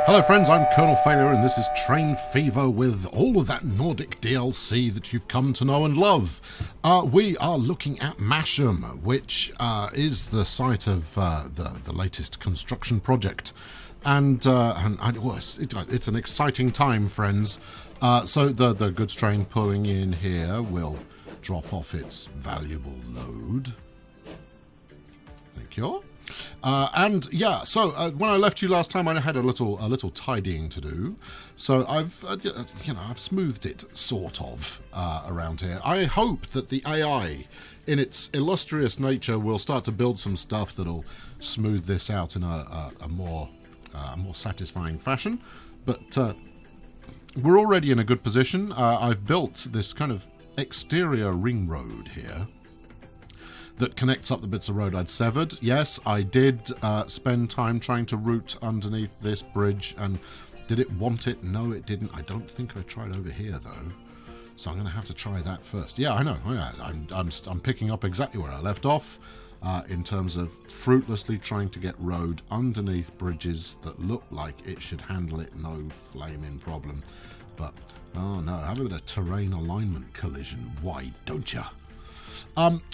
Hello friends, I'm Colonel Failure and this is Train Fever with all of that Nordic DLC that you've come to know and love. We are looking at Masham, which is the site of the latest construction project. And it's an exciting time, friends. So the goods train pulling in here will drop off its valuable load. Thank you. When I left you last time, I had a little tidying to do. So I've smoothed it sort of around here. I hope that the AI, in its illustrious nature, will start to build some stuff that'll smooth this out in a more satisfying fashion. But we're already in a good position. I've built this kind of exterior ring road here that connects up the bits of road I'd severed. Yes, I did spend time trying to route underneath this bridge, and did it want it? No, it didn't. I don't think I tried over here, though. So I'm going to have to try that first. Yeah, I know. I'm picking up exactly where I left off in terms of fruitlessly trying to get road underneath bridges that look like it should handle it, no flaming problem. But, oh no, have a bit of terrain alignment collision. Why don't ya?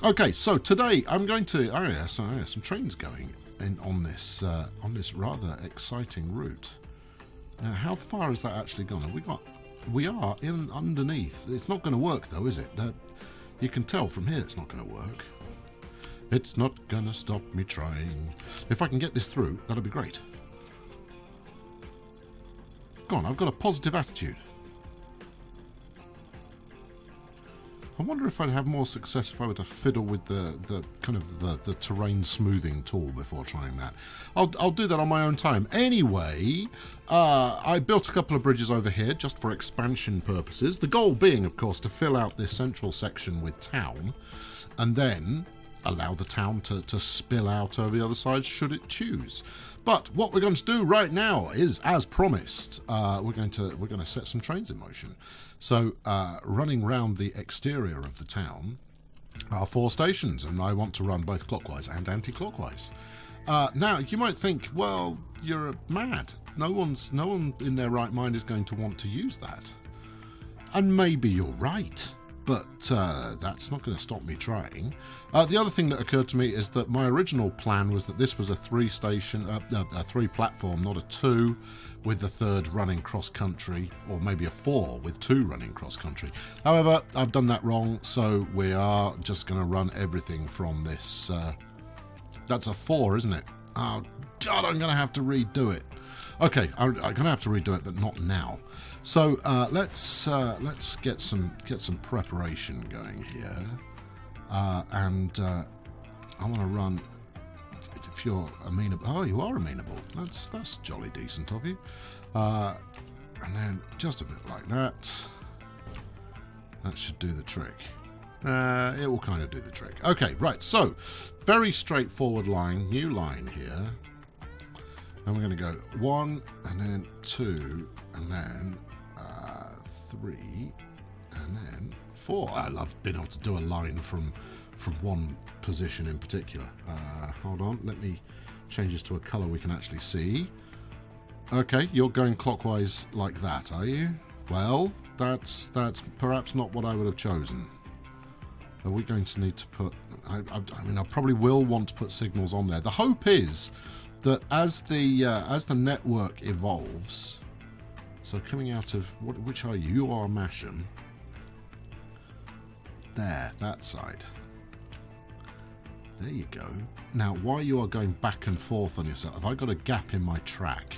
Okay, so today I'm going to some trains going in on this rather exciting route. Now, how far has that actually gone? We are in underneath. It's not going to work though, is it? You can tell from here it's not going to work. It's not going to stop me trying. If I can get this through, that'll be great. Go on, I've got a positive attitude. I wonder if I'd have more success if I were to fiddle with the terrain smoothing tool before trying that. I'll do that on my own time. Anyway, I built a couple of bridges over here just for expansion purposes. The goal being, of course, to fill out this central section with town and then allow the town to spill out over the other side should it choose. But what we're going to do right now is, as promised, we're going to set some trains in motion. So running round the exterior of the town are 4 stations, and I want to run both clockwise and anti-clockwise. Now you might think, well, you're mad. No one in their right mind is going to want to use that, and maybe you're right. But that's not going to stop me trying. The other thing that occurred to me is that my original plan was that this was a 3-platform, not a 2, with the 3rd running cross-country, or maybe a 4 with 2 running cross-country. However, I've done that wrong, so we are just going to run everything from this. That's a 4, isn't it? Oh, God, I'm going to have to redo it. Okay, I'm going to have to redo it, but not now. So let's get some preparation going here, and I want to run. If you're amenable, oh, you are amenable. That's jolly decent of you. And then just a bit like that. That should do the trick. It will kind of do the trick. Okay, right. So very straightforward line, new line here. And we're going to go 1, and then 2, and then 3, and then 4. I love being able to do a line from one position in particular. Hold on, let me change this to a colour we can actually see. Okay, you're going clockwise like that, are you? Well, that's perhaps not what I would have chosen. Are we going to need to put... I mean, I probably will want to put signals on there. The hope is that as the network evolves, so coming out of which are you? You are Masham. There, that side. There you go. Now, while you are going back and forth on yourself, have I got a gap in my track?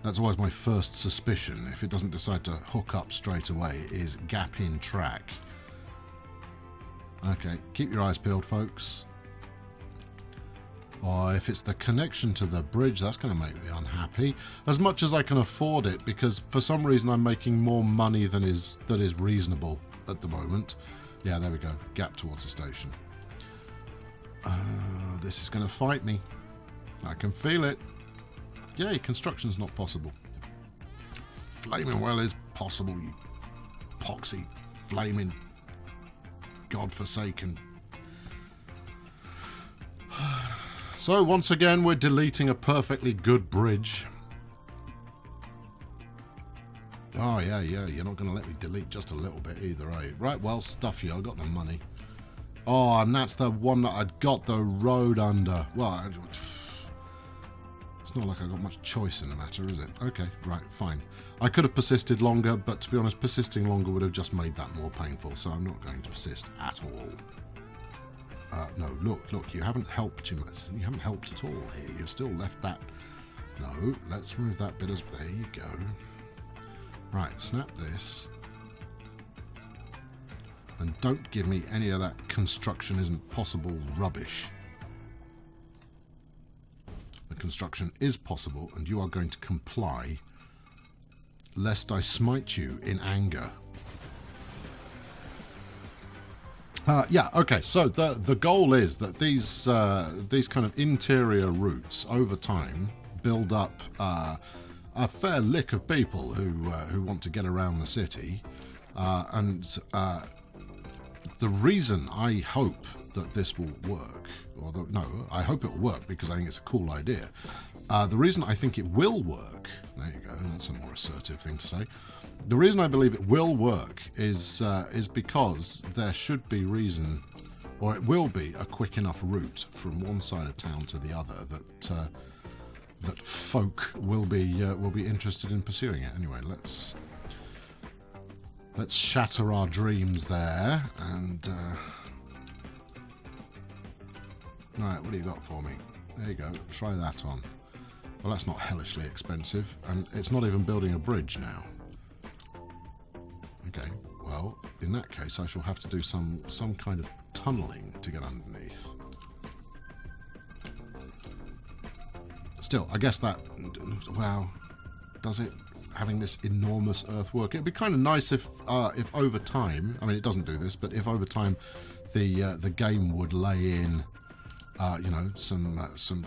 That's always my first suspicion, if it doesn't decide to hook up straight away, is gap in track. Okay, keep your eyes peeled, folks. Or if it's the connection to the bridge, that's going to make me unhappy. As much as I can afford it, because for some reason I'm making more money than is reasonable at the moment. Yeah, there we go. Gap towards the station. This is going to fight me. I can feel it. Yay, construction's not possible. Flaming well is possible, you poxy, flaming, godforsaken So once again, we're deleting a perfectly good bridge. Oh, yeah, you're not going to let me delete just a little bit either, are you? Right, well, stuff you, I got the money. Oh, and that's the one that I'd got the road under. Well, it's not like I got much choice in the matter, is it? Okay, right, fine. I could have persisted longer, but to be honest, persisting longer would have just made that more painful, so I'm not going to persist at all. No, look, you haven't helped, you haven't helped at all here. You've still left that. No, let's remove that bit as... There you go. Right, snap this. And don't give me any of that construction isn't possible rubbish. The construction is possible, and you are going to comply, lest I smite you in anger. Yeah, okay, so the goal is that these kind of interior routes over time build up a fair lick of people who want to get around the city, and the reason I hope that this will work, no, I hope it will work because I think it's a cool idea. The reason I think it will work, there you go, that's a more assertive thing to say. The reason I believe it will work is because there should be reason, or it will be a quick enough route from one side of town to the other that folk will be interested in pursuing it. Anyway, let's shatter our dreams there, and right, what do you got for me? There you go, try that on. Well, that's not hellishly expensive, and it's not even building a bridge now. Okay, well, in that case I shall have to do some kind of tunnelling to get underneath. Still, I guess that, well, does it, having this enormous earthwork? It'd be kind of nice if over time, I mean, it doesn't do this, but if over time the game would lay in, you know, some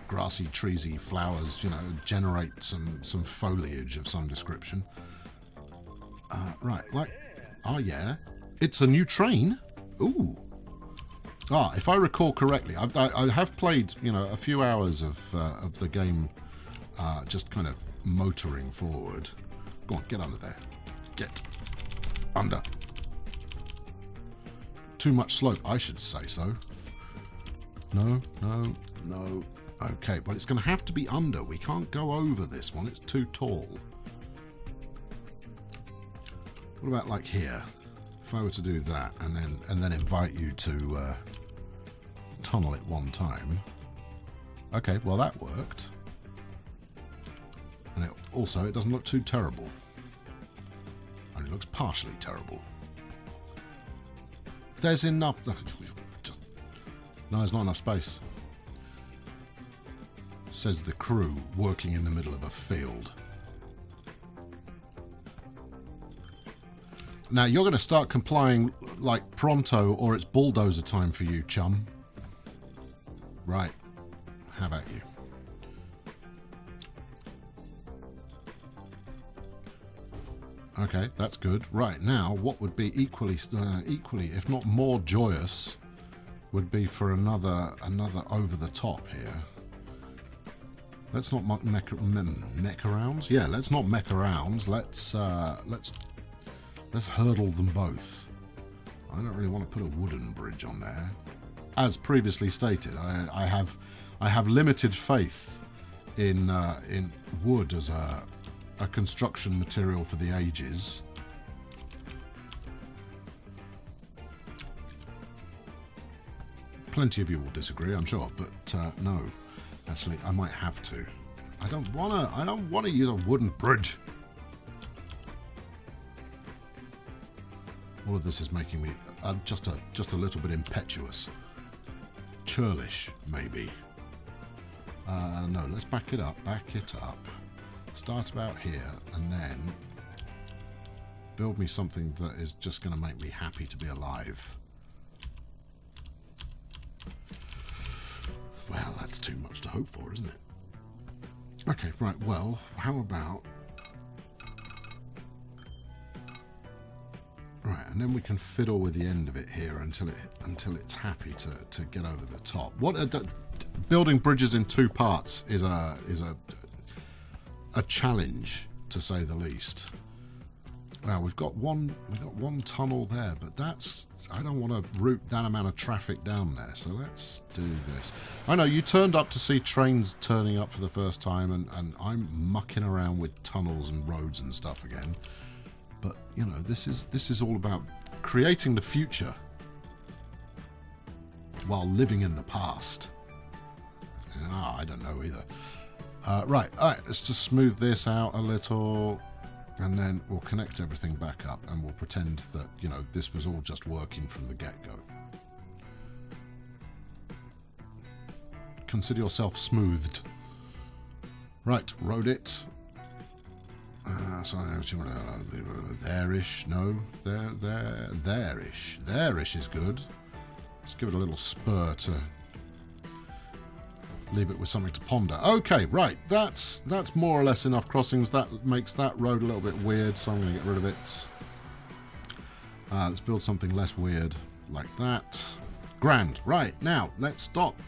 grassy, treesy flowers, you know, generate some foliage of some description. Right, like, oh yeah, it's a new train. Ooh. Ah, if I recall correctly, I have played, you know, a few hours of the game, just kind of motoring forward. Go on, get under there. Get under. Too much slope, I should say so. No. Okay, well, it's going to have to be under. We can't go over this one. It's too tall. What about like here? If I were to do that and then invite you to tunnel it one time. Okay, well that worked. And it doesn't look too terrible. And it looks partially terrible. There's enough. No, there's not enough space. Says the crew working in the middle of a field. Now, you're going to start complying like pronto, or it's bulldozer time for you, chum. Right. How about you? Okay, that's good. Right, now, what would be equally, if not more joyous, would be for another over the top here. Let's not mech around. Yeah, let's not mech around. Let's hurdle them both. I don't really want to put a wooden bridge on there. As previously stated, I have limited faith in wood as a construction material for the ages. Plenty of you will disagree, I'm sure, but no. Actually, I might have to. I don't wanna use a wooden bridge. All of this is making me just a little bit impetuous. Churlish, maybe. No, let's back it up. Start about here, and then build me something that is just going to make me happy to be alive. Well, that's too much to hope for, isn't it? Okay, right, well, how about... Right, and then we can fiddle with the end of it here until it's happy to get over the top. What building bridges in two parts is a challenge, to say the least. Now we've got one tunnel there, but that's, I don't want to route that amount of traffic down there, so let's do this. I know you turned up to see trains turning up for the first time, and I'm mucking around with tunnels and roads and stuff again. But you know, this is all about creating the future while living in the past. I don't know either. Right, alright, let's just smooth this out a little, and then we'll connect everything back up, and we'll pretend that, you know, this was all just working from the get-go. Consider yourself smoothed. Right, road it. There-ish, no, there-ish. There-ish is good. Let's give it a little spur to leave it with something to ponder. Okay, right, that's more or less enough crossings. That makes that road a little bit weird, so I'm going to get rid of it. Let's build something less weird, like that. Grand. Right, now, let's stop.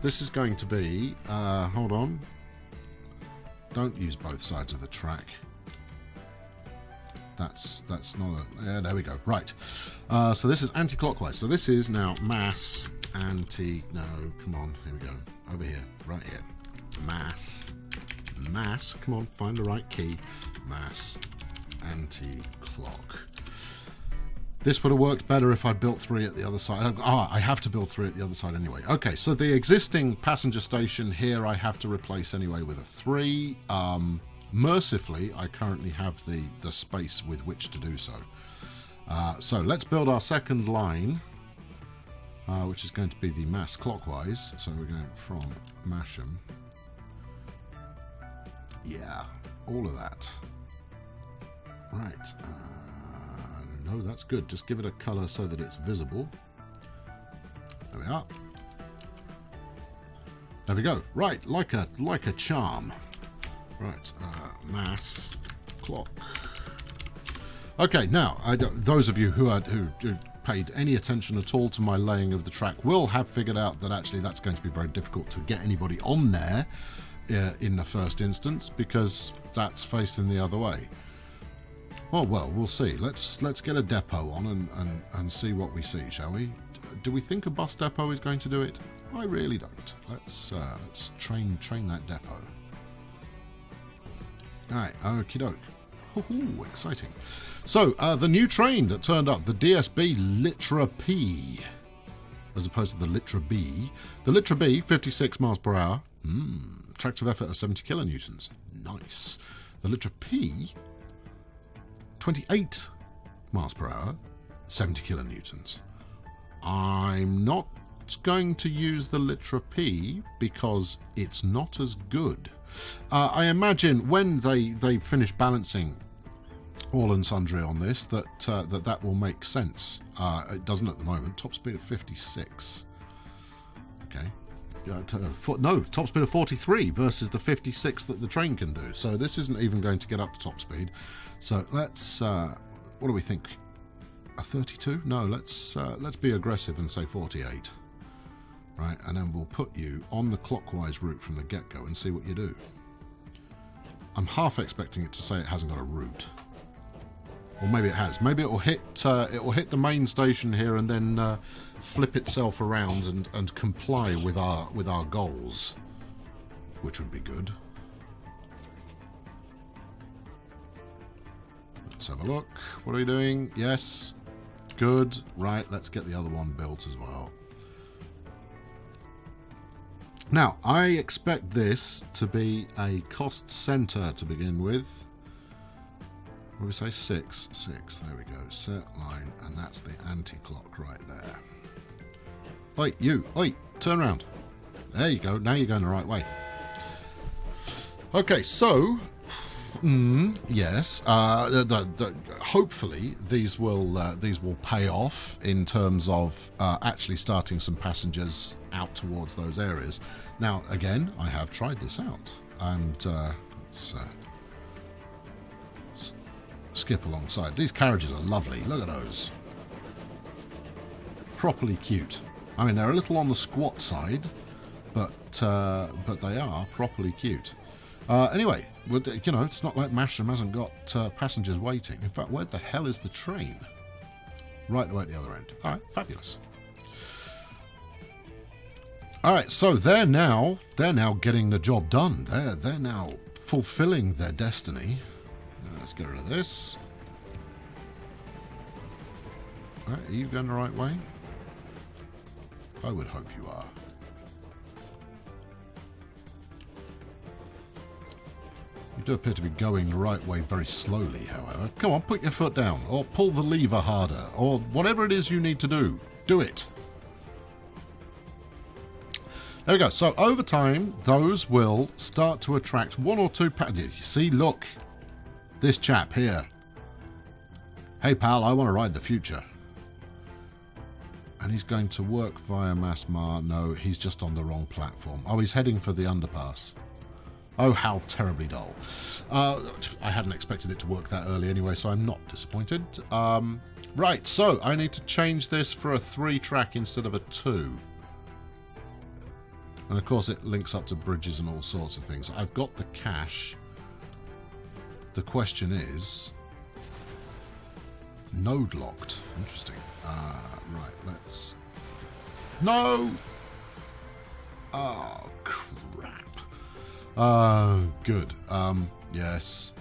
This is going to be, hold on. Don't use both sides of the track. That's not a, yeah, there we go. Right. So this is anti-clockwise. So this is now mass anti, no, come on, here we go. Over here, right here. Mass, come on, find the right key. Mass anti-clock. This would have worked better if I'd built 3 at the other side. I have to build 3 at the other side anyway. Okay, so the existing passenger station here I have to replace anyway with a 3. Mercifully, I currently have the space with which to do so. So let's build our second line, which is going to be the mass clockwise. So we're going from Masham. Yeah, all of that. Right. No, that's good. Just give it a colour so that it's visible. There we are. There we go. Right, like a charm. Right, mass clock. Okay, now those of you who paid any attention at all to my laying of the track will have figured out that actually that's going to be very difficult to get anybody on there in the first instance, because that's facing the other way. Oh well, we'll see. Let's get a depot on and see what we see, shall we? Do we think a bus depot is going to do it? I really don't. Let's train that depot. Alright, okie doke. Ooh, exciting. So, the new train that turned up, the DSB Litra P, as opposed to the Litra B. The Litra B, 56 miles per hour. Tractive effort of 70 kilonewtons. Nice. The Litra P, 28 miles per hour, 70 kilonewtons. I'm not going to use the Litra P because it's not as good. I imagine when they finish balancing all and sundry on this, that will make sense. It doesn't at the moment. Top speed of 56. Okay. No, top speed of 43 versus the 56 that the train can do. So this isn't even going to get up to top speed. So let's, what do we think? A 32? No, let's be aggressive and say 48. Right, and then we'll put you on the clockwise route from the get-go and see what you do. I'm half expecting it to say it hasn't got a route. Or maybe it has. Maybe it will hit the main station here and then flip itself around and comply with our goals, which would be good. Let's have a look. What are we doing? Yes. Good. Right, let's get the other one built as well. Now, I expect this to be a cost centre to begin with. What do we say? 6. There we go. Set line, and that's the anti-clock right there. Oi, you. Oi, turn around. There you go. Now you're going the right way. Okay, so... yes. Hopefully these will pay off in terms of actually starting some passengers out towards those areas. Now, again, I have tried this out, and let's skip alongside. These carriages are lovely. Look at those. Properly cute. I mean, they're a little on the squat side, but they are properly cute. Anyway, you know, it's not like Masham hasn't got passengers waiting. In fact, where the hell is the train? Right away at the other end. All right, fabulous. All right, so they're now getting the job done. They're now fulfilling their destiny. Let's get rid of this. All right, are you going the right way? I would hope you are. You do appear to be going the right way very slowly, however. Come on, put your foot down, or pull the lever harder, or whatever it is you need to do. Do it. There we go. So over time, those will start to attract one or two passengers. You see, look. This chap here. Hey, pal, I want to ride the future. And he's going to work via Masmar. No, he's just on the wrong platform. Oh, he's heading for the underpass. Oh, how terribly dull. I hadn't expected it to work that early anyway, so I'm not disappointed. Right, so I need to change this for a 3-track instead of a 2. And of course it links up to bridges and all sorts of things. I've got the cash. The question is... node locked. Interesting. Right, let's... No! Oh, crap. Good. Yes.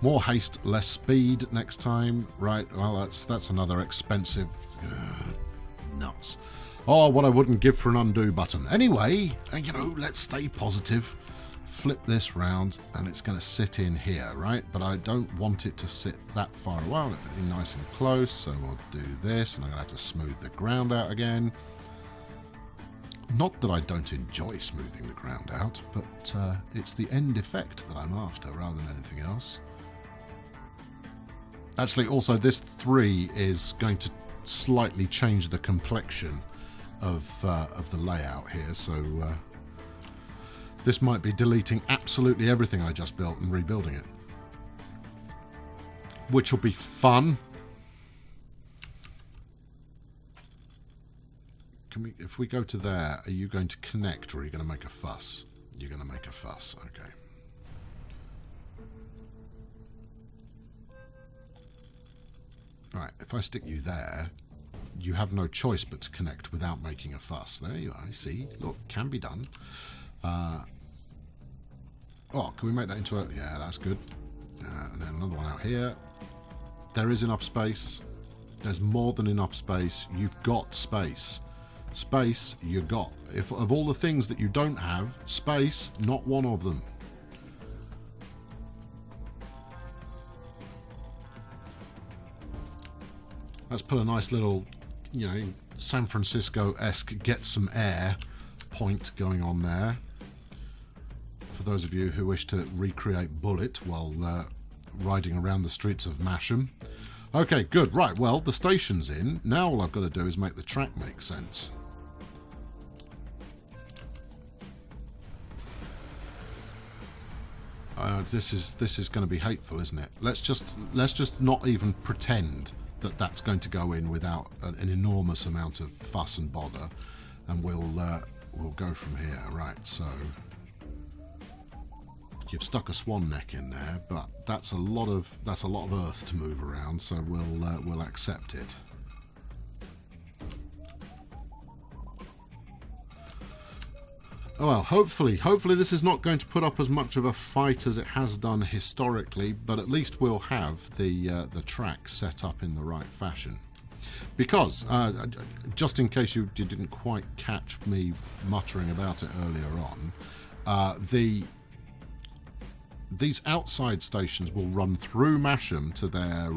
More haste, less speed next time. Right, well, that's another expensive... nuts. Oh, what I wouldn't give for an undo button. Anyway, you know, let's stay positive. Flip this round, and it's going to sit in here, right? But I don't want it to sit that far away. I want it to be nice and close, so we'll do this, and I'm going to have to smooth the ground out again. Not that I don't enjoy smoothing the ground out, but it's the end effect that I'm after rather than anything else. Actually, also, this 3 is going to slightly change the complexion of the layout here, so this might be deleting absolutely everything I just built and rebuilding it, which will be fun. Can we, if we go to there, are you going to connect or are you going to make a fuss? You're going to make a fuss, okay. Right, if I stick you there, you have no choice but to connect without making a fuss. There you are, see? Look, can be done. Oh, can we make that into a... yeah, that's good. And then another one out here. There is enough space. There's more than enough space. You've got space. Space, you got. If of all the things that you don't have, space, not one of them. Let's put a nice little, you know, San Francisco-esque get some air point going on there. For those of you who wish to recreate Bullet while riding around the streets of Masham. Okay, good. Right, well, the station's in. Now all I've got to do is make the track make sense. This is going to be hateful, isn't it? Let's just not even pretend that that's going to go in without an enormous amount of fuss and bother, and we'll go from here. Right, so you've stuck a swan neck in there, but that's a lot of earth to move around, so we'll accept it. Well, hopefully this is not going to put up as much of a fight as it has done historically, but at least we'll have the track set up in the right fashion. Because, just in case you didn't quite catch me muttering about it earlier on, these outside stations will run through Masham to their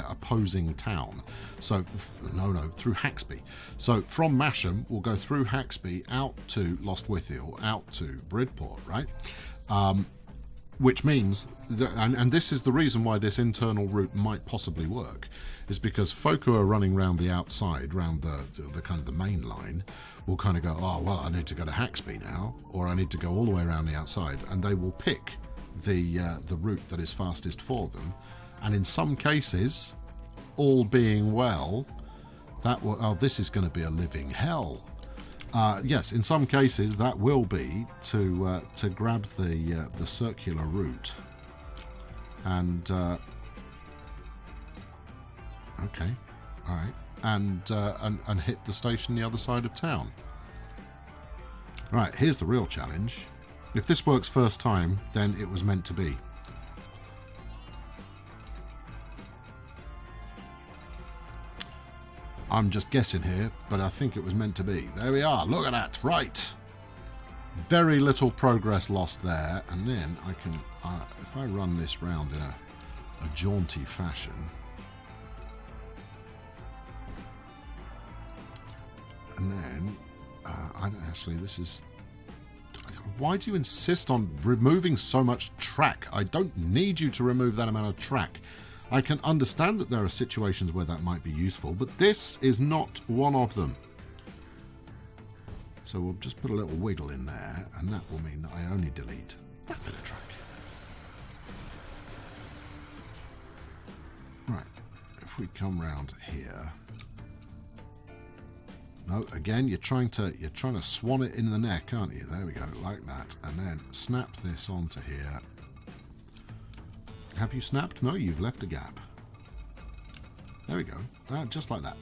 opposing town. So, no, through Haxby. So from Masham, we'll go through Haxby out to Lostwithiel, out to Bridport, right? Which means, and this is the reason why this internal route might possibly work, is because folk who are running round the outside, round the kind of the main line, will kind of go, oh, well, I need to go to Haxby now, or I need to go all the way around the outside, and they will pick the route that is fastest for them, and in some cases, all being well, That will, oh, this is going to be a living hell. Yes, in some cases that will be to grab the circular route and okay, all right, and hit the station the other side of town. Right, here's the real challenge. If this works first time, then it was meant to be. I'm just guessing here, but I think it was meant to be. There we are. Look at that. Right. Very little progress lost there. And then I can, if I run this round in a jaunty fashion. And then, actually, this is... Why do you insist on removing so much track? I don't need you to remove that amount of track. I can understand that there are situations where that might be useful, but this is not one of them. So we'll just put a little wiggle in there, and that will mean that I only delete that bit of track. Right, if we come round here. No, again, you're trying to swan it in the neck, aren't you? There we go, like that, and then snap this onto here. Have you snapped? No, you've left a gap. There we go. Just like that.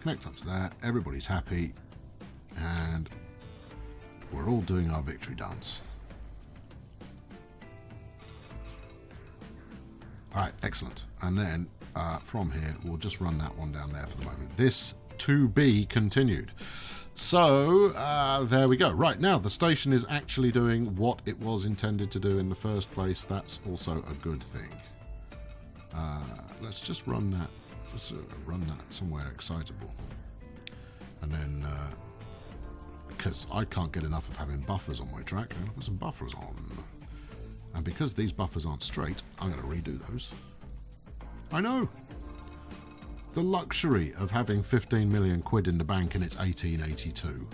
Connect up to there. Everybody's happy. And we're all doing our victory dance. Alright, excellent. And then from here, we'll just run that one down there for the moment. This to be continued. So, there we go. Right, now the station is actually doing what it was intended to do in the first place. That's also a good thing. Let's just run that. Just run that somewhere excitable. And then, because I can't get enough of having buffers on my track, I'm going to put some buffers on. And because these buffers aren't straight, I'm going to redo those. I know! The luxury of having 15 million quid in the bank and it's 1882.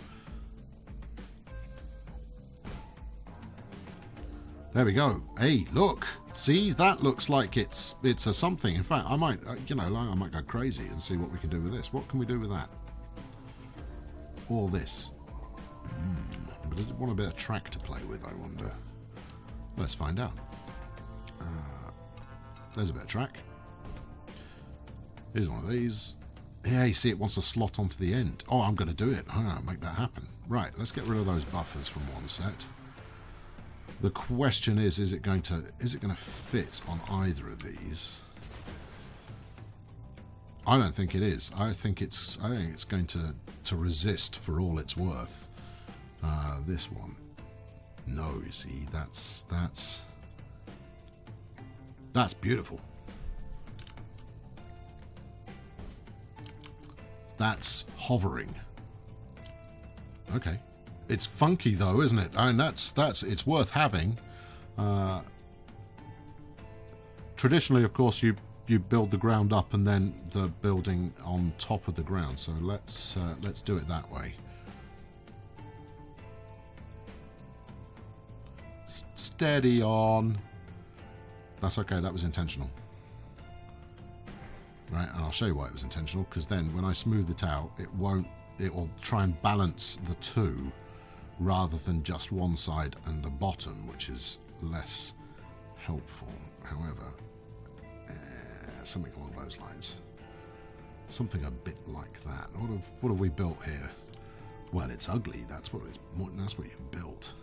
There we go. Hey, look. See, that looks like it's a something. In fact, I might, I might go crazy and see what we can do with this. What can we do with that? Or this. Does it want a bit of track to play with, I wonder? Let's find out. There's a bit of track. Here's one of these. Yeah, you see it wants to slot onto the end. Oh, I'm going to do it. I'm going to make that happen. Right, let's get rid of those buffers from one set. The question is it going to fit on either of these? I don't think it is. I think it's going to resist for all it's worth. This one. No, you see, that's beautiful. That's hovering. Okay. It's funky though, isn't it? I mean, it's worth having. Traditionally, of course, you build the ground up and then the building on top of the ground. So let's do it that way. Steady on. That's okay. That was intentional. Right, and I'll show you why it was intentional, because then when I smooth it out, it will try and balance the two rather than just one side and the bottom, which is less helpful. However, something along those lines. Something a bit like that. What have we built here? Well, it's ugly. That's what you've built.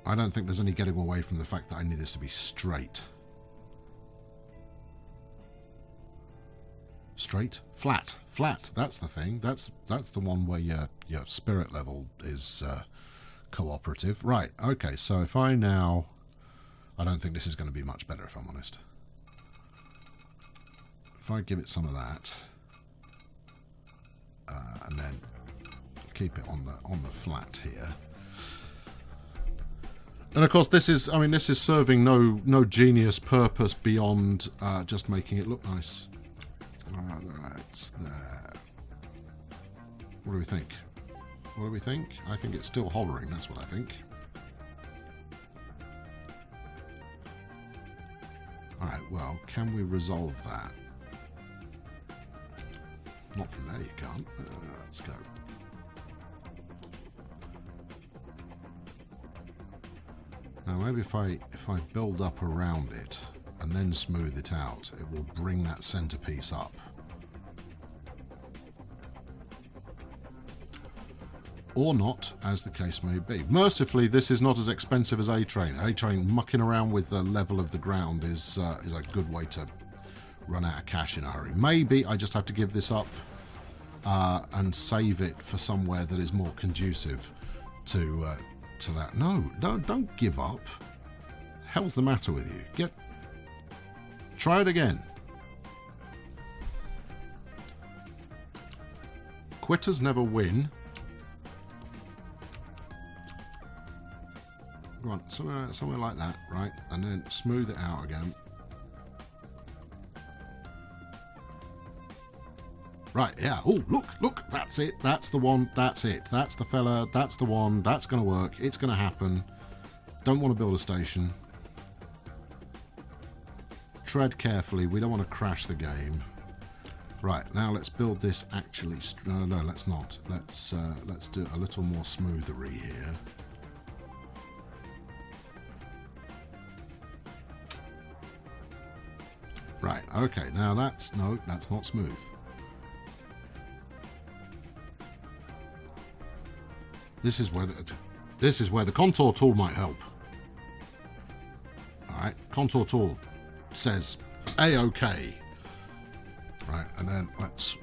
I don't think there's any getting away from the fact that I need this to be straight. Straight? Flat. Flat. That's the thing. That's the one where your spirit level is cooperative. Right. Okay. So if I now... I don't think this is going to be much better, if I'm honest. If I give it some of that, and then keep it on the flat here. And of course, this is serving no genius purpose beyond just making it look nice. Right there. What do we think? What do we think? I think it's still hovering. That's what I think. Alright, well, can we resolve that? Not from there, you can't. Let's go. Now maybe if I build up around it and then smooth it out, it will bring that centerpiece up. Or not, as the case may be. Mercifully, this is not as expensive as A-Train. A-Train mucking around with the level of the ground is a good way to run out of cash in a hurry. Maybe I just have to give this up and save it for somewhere that is more conducive to that. No, don't give up. The hell's the matter with you? Try it again. Quitters never win. Go on, somewhere like that, right? And then smooth it out again. Right, yeah. Oh, look, that's it. That's the one. That's it. That's the fella. That's the one. That's going to work. It's going to happen. Don't want to build a station. Tread carefully. We don't want to crash the game. Right, now let's build this actually. No, let's not. Let's do it a little more smoothery here. Right, okay. Now that's not smooth. This is where the contour tool might help. Alright, contour tool says A-OK. Right, and then let's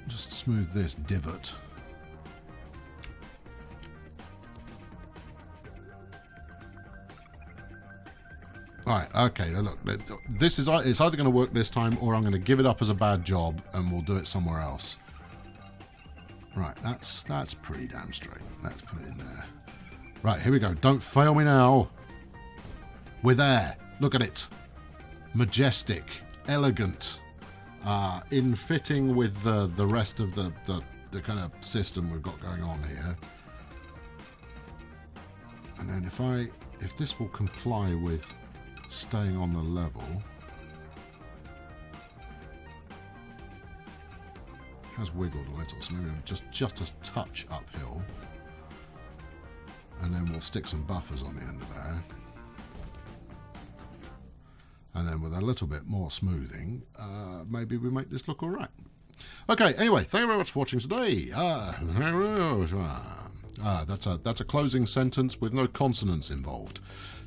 just smooth this divot. Alright, okay, look, this is, it's either going to work this time or I'm going to give it up as a bad job and we'll do it somewhere else. Right, that's pretty damn straight. Let's put it in there. Right, here we go. Don't fail me now. We're there. Look at it. Majestic. Elegant. In fitting with the rest of the kind of system we've got going on here. And then if this will comply with staying on the level... has wiggled a little, so maybe just a touch uphill, and then we'll stick some buffers on the end of there, and then with a little bit more smoothing, maybe we make this look all right. Okay, anyway, thank you very much for watching today. That's a closing sentence with no consonants involved.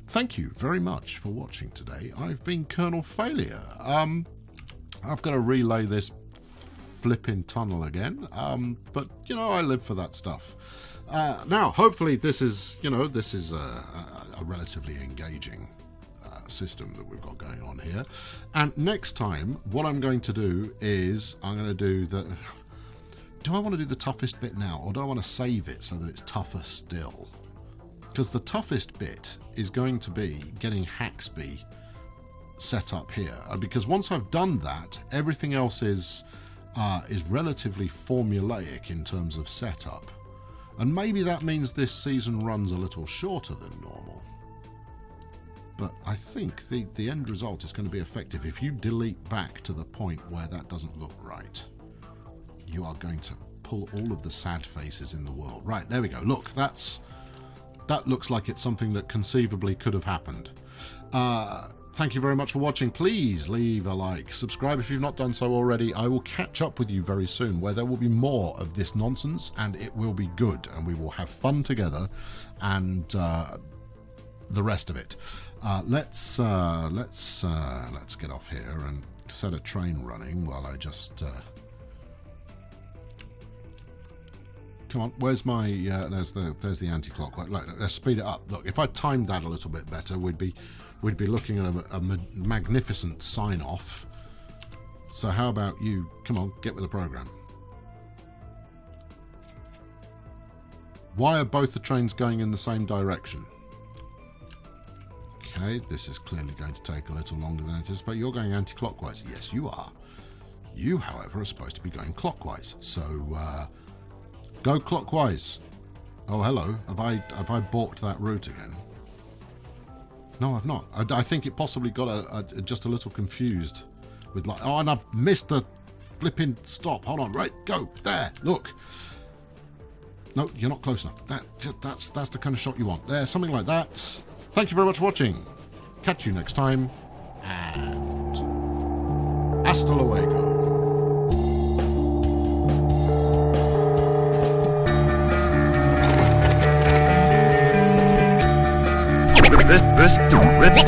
Thank you very much for watching today. I've been Colonel Failure. I've got to relay this flipping tunnel again, but you know, I live for that stuff. Now hopefully this is a relatively engaging system that we've got going on here, and next time what I'm going to do is I'm going to do do I want to do the toughest bit now, or do I want to save it so that it's tougher still? Because the toughest bit is going to be getting Haxby set up here, because once I've done that, everything else is relatively formulaic in terms of setup. And maybe that means this season runs a little shorter than normal. But I think the end result is going to be effective. If you delete back to the point where that doesn't look right, you are going to pull all of the sad faces in the world. Right, there we go. Look, that looks like it's something that conceivably could have happened. Thank you very much for watching. Please leave a like, subscribe if you've not done so already. I will catch up with you very soon, where there will be more of this nonsense, and it will be good, and we will have fun together, and the rest of it. Let's get off here and set a train running while I just come on. Where's my there's the anti-clockwise. Let's speed it up. Look, if I timed that a little bit better, we'd be looking at a magnificent sign-off. So how about you, come on, get with the program. Why are both the trains going in the same direction? Okay, this is clearly going to take a little longer than anticipated. You're going anti-clockwise. Yes, you are. You, however, are supposed to be going clockwise. So, go clockwise. Oh, hello. Have I balked that route again? No, I've not. I think it possibly got just a little confused with like, oh, and I've missed the flipping stop. Hold on, right, go, there, look. No, you're not close enough. That's the kind of shot you want. There, something like that. Thank you very much for watching. Catch you next time, and hasta luego. This